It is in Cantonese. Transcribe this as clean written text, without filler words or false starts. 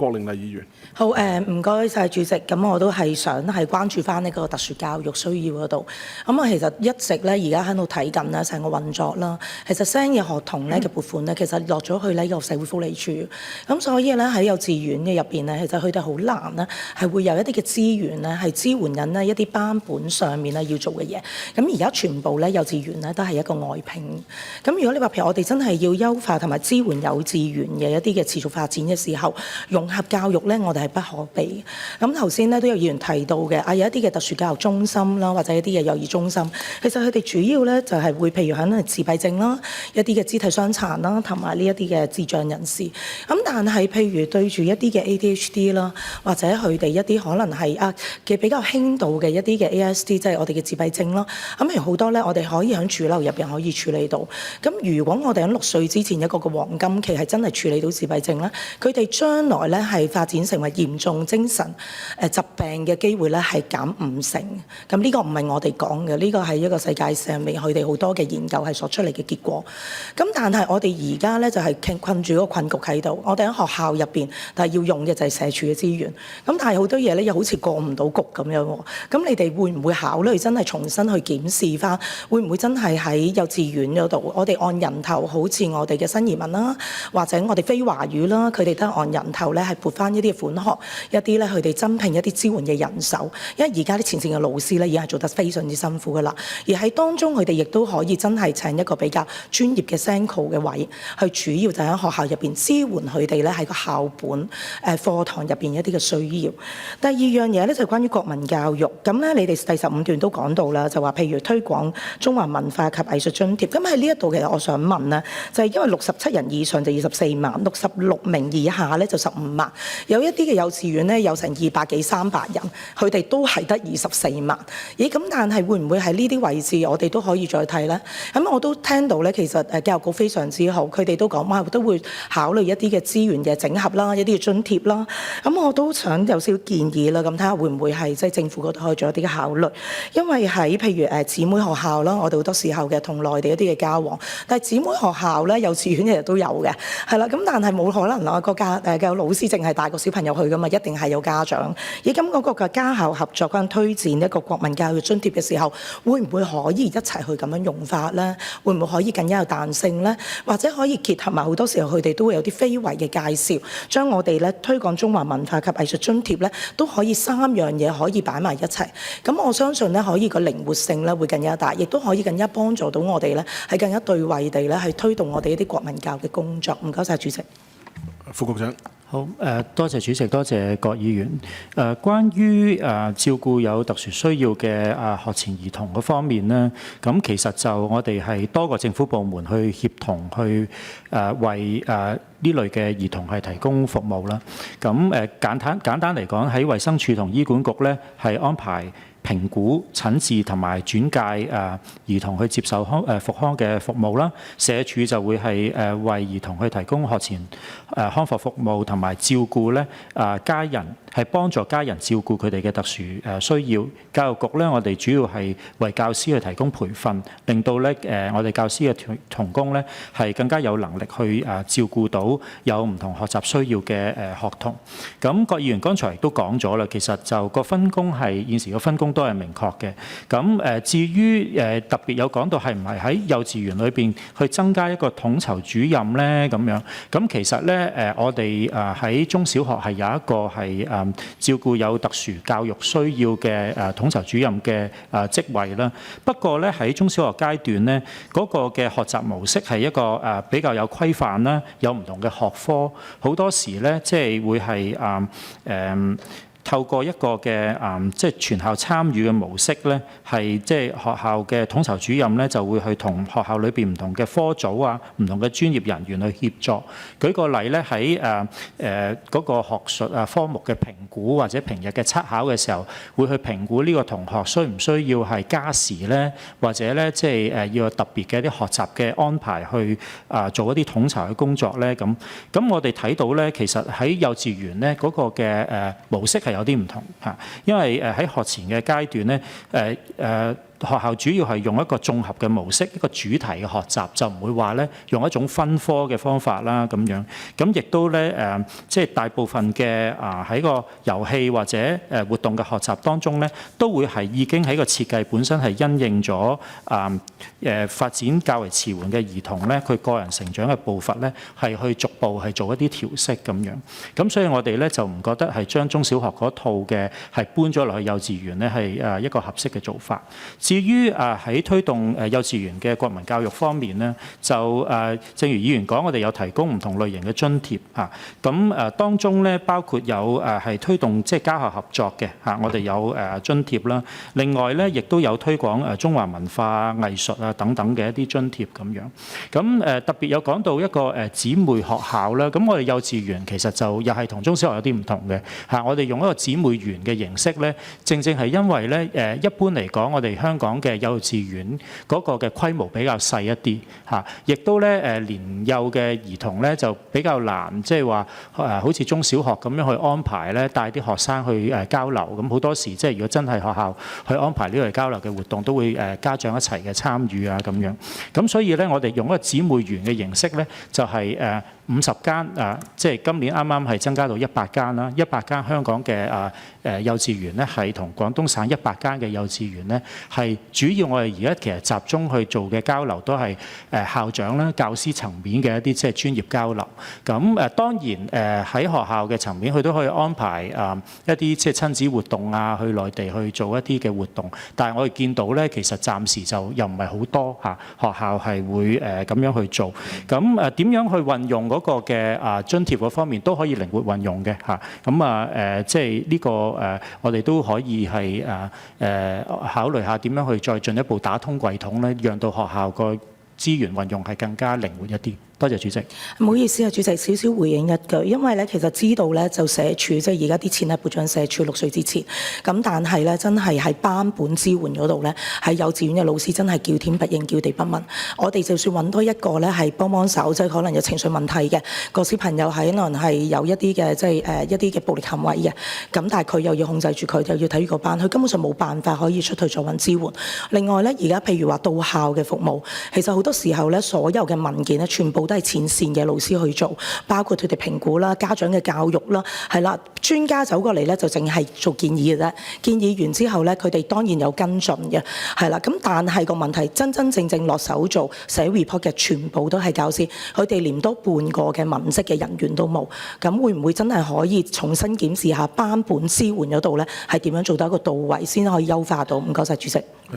郭玲麗議員。好唔該晒主席，咁我都係想係關注翻呢個特殊教育需要嗰度。咁其實一直咧而家喺度睇緊啦，成個運作啦。其實 SEN 嘅學童咧嘅撥款咧，其實落咗去呢個社會福利署。咁所以咧喺幼稚園嘅入邊咧，其實佢哋好難咧係會有一啲嘅資源咧係支援緊呢一啲班本上面咧要做嘅嘢。咁而家全部咧幼稚園咧都係一個外聘。咁如果你話譬如我哋真係要優化同埋支援幼稚園嘅一啲嘅持續發展嘅時候，融合教育咧，我哋係不可避。咁頭先咧都有議員提到嘅，有一啲嘅特殊教育中心啦，或者一啲嘅幼兒中心，其實佢哋主要咧就係會譬如可能自閉症啦，一啲嘅肢體傷殘啦，同埋呢一啲嘅智障人士。咁但係譬如對住一啲嘅 ADHD 啦，或者佢哋一啲可能係嘅比較輕度嘅一啲嘅 ASD，即係我哋嘅自閉症啦。咁譬如好多咧，我哋可以喺主流入邊可以處理到。咁如果我哋喺6歲之前一個嘅黃金期係真係處理到自閉症咧，佢哋將來咧係發展成為嚴重精神疾病嘅機會咧係減50%。咁呢個唔係我哋講嘅，呢個係一個世界上面佢哋好多嘅研究係所出嚟嘅結果。咁但係我哋而家咧就係困住嗰個困局喺度。我哋喺學校入邊，但係要用嘅就係社署嘅資源。咁但係好多嘢咧又好似過唔到局咁樣喎。咁你哋會唔會考慮真係重新去檢視翻？會唔會真係喺幼稚園嗰度，我哋按人頭，好似我哋嘅新移民啦，或者我哋非華語啦，佢哋都按人頭咧係撥翻一啲嘅款項，一啲咧佢哋增聘一啲支援嘅人手。因為而家啲前線嘅老師咧已經係做得非常之辛苦噶啦，而喺當中佢哋亦都可以真係請一個比較專業嘅 SENCO 嘅位，去主要就喺學校入邊支援佢哋咧喺個校本課堂入邊一啲嘅需要。第二樣嘢咧就係關於國民教育，咁咧你哋第15段都講到啦，就話譬如推廣中華文化及藝術津貼。咁喺呢一度其實我想問咧，就係因為67人以上就24萬，66名以下咧就15萬，有一啲嘅幼稚園咧有成200幾300人，佢哋都係得24萬。咦，咁但係會唔會喺呢啲位置我哋都可以再睇咧？咁我都聽到咧，其實教育局非常之好，佢哋都講哇都會考慮一啲嘅資源嘅整合啦，一啲嘅津貼啦。咁我都想有少少建議啦，咁睇下會唔會係即係政府嗰度可以做一啲嘅考慮。因為喺譬如姊妹學校啦，我哋好多時候嘅同內地一啲嘅交往，但係姊妹學校咧幼稚園其實都有嘅，係啦。咁但係冇可能啊個教老師淨係帶個小朋友去噶嘛，一定係有家長。而咁嗰個嘅家校合作嗰陣推薦一個國民教育津貼嘅時候，會唔會可以一齊去咁樣用法咧？會唔會可以更加有彈性咧？或者可以結合埋好多時候佢哋都會有啲非遺嘅介紹，將我哋咧推廣中華文化及藝術津貼咧都可以3樣嘢可以擺埋一齊。咁我相信咧可以個靈活性咧會更加大，亦都可以更加幫助到我哋咧係更加對位地咧係推動我哋一啲國民教育嘅工作。唔該晒主席。副局長。好，多謝主席，多謝郭議員。關於照顧有特殊需要嘅學前兒童嗰方面呢，咁其實就我哋係多個政府部門去協同去為呢類嘅兒童係提供服務啦。咁簡單嚟講，喺衛生署同醫管局咧係安排評估、診治同埋轉介兒童去接受復康嘅服務啦。社署就會係為兒童去提供學前康復服務同埋照顧咧家人，係幫助家人照顧佢哋嘅特殊需要。教育局咧，我哋主要係為教師去提供培訓，令到咧我哋教師嘅同工咧係更加有能力去照顧到有唔同學習需要嘅學童。咁郭議員剛才亦都講咗啦，其實就個分工係現時個分工都係明確嘅。咁至於特別有講到係唔係喺幼稚園裏邊去增加一個統籌主任咧咁樣？咁其實咧我哋喺中小學係有一個係照顧有特殊教育需要嘅統籌主任嘅職位啦。不過咧喺中小學階段咧，嗰個嘅學習模式係一個比較有規範啦，有唔同嘅學科，好多時咧即係會係透過一個嘅即係全校參與嘅模式咧，係即係學校嘅統籌主任咧就會去同學校裏邊唔同嘅科組啊、唔同嘅專業人員去協作。舉個例咧，喺嗰個學術科目嘅評估或者平日嘅測考嘅時候，會去評估呢個同學需唔需要係加時咧，或者咧即係要有特別嘅一啲學習嘅安排去做一啲統籌嘅工作咧咁。咁我哋睇到咧，其實喺幼稚園咧嗰個嘅模式係有啲唔同嚇，因為喺學前嘅階段咧，學校主要係用一個綜合嘅模式，一個主題嘅學習，就唔會話咧用一種分科嘅方法啦咁樣。咁亦都咧即係大部分嘅喺個遊戲或者活動嘅學習當中咧，都會係已經喺個設計本身係因應咗發展較為遲緩嘅兒童咧，佢個人成長嘅步伐咧，係去逐步係做一啲調適咁樣。咁所以我哋咧就唔覺得係將中小學嗰套嘅係搬咗落去幼稚園咧係一個合適嘅做法。至於喺推動幼稚園嘅國民教育方面咧，就正如議員講，我哋有提供唔同類型嘅津貼嚇。咁當中咧包括有係推動即係家校合作嘅嚇，我哋有津貼啦。另外咧亦都有推廣中華文化、藝術等等嘅一啲津貼咁樣。咁特別有講到一個姊妹學校啦。咁我哋幼稚園其實就又係同中小學有啲唔同嘅嚇。我哋用一個姊妹園嘅形式咧，正正係因為咧一般嚟講，我哋香港嘅幼稚園嗰個嘅規模比較細一啲嚇，亦都咧年幼嘅兒童咧就比較難，即係話好似中小學咁樣去安排咧，帶啲學生去交流。咁好多時即係如果真係學校去安排呢類交流嘅活動，都會家長一齊嘅參與啊咁樣。咁所以咧，我哋用一個姊妹園嘅形式咧，就係50間即係今年啱啱係增加到100間啦，100間香港嘅幼稚園咧，係同廣東省100間嘅幼稚園咧，係主要我哋而家其實集中去做嘅交流都係校長啦、教師層面嘅一啲即係專業交流。咁當然喺學校嘅層面，佢都可以安排一啲即係親子活動啊，去內地去做一啲嘅活動。但係我哋見到咧，其實暫時就又唔係好多嚇學校係會咁樣去做。咁點樣去運用嗰個嘅津貼嗰方面都可以靈活運用嘅嚇。咁即係呢個我哋都可以係考慮下點樣去再進一步打通櫃桶咧，讓到學校個資源運用係更加靈活一啲。多謝主席。唔好意思啊，主席，少少回應一句，因為咧其實知道咧就社署即係而家啲錢係撥進社署6歲之前，咁但係咧真係喺班本支援嗰度咧，喺幼稚園嘅老師真係叫天不應，叫地不聞。我哋就算揾多一個咧係幫手，即係可能有情緒問題嘅個小朋友係可能係有一啲嘅即係一啲嘅暴力行為嘅，咁但係佢又要控制住佢，又要睇住個班，佢根本上冇辦法可以出去再揾支援。另外咧，而家譬如話到校嘅服務，其實好多時候咧所有嘅文件咧全部都係前線嘅老師去做，包括佢哋評估啦、家長嘅教育啦，係啦，專家走過嚟咧就淨係做建議嘅啫。建議完之後咧，佢哋當然有跟進嘅，係啦。咁但係個問題真真正正落手做寫 report 嘅，全部都係教師，佢哋連多半個嘅文職嘅人員都冇。咁會唔會真係可以重新檢視下班本支援嗰度咧，係點樣做到一個到位，先可以優化到？唔該晒主席。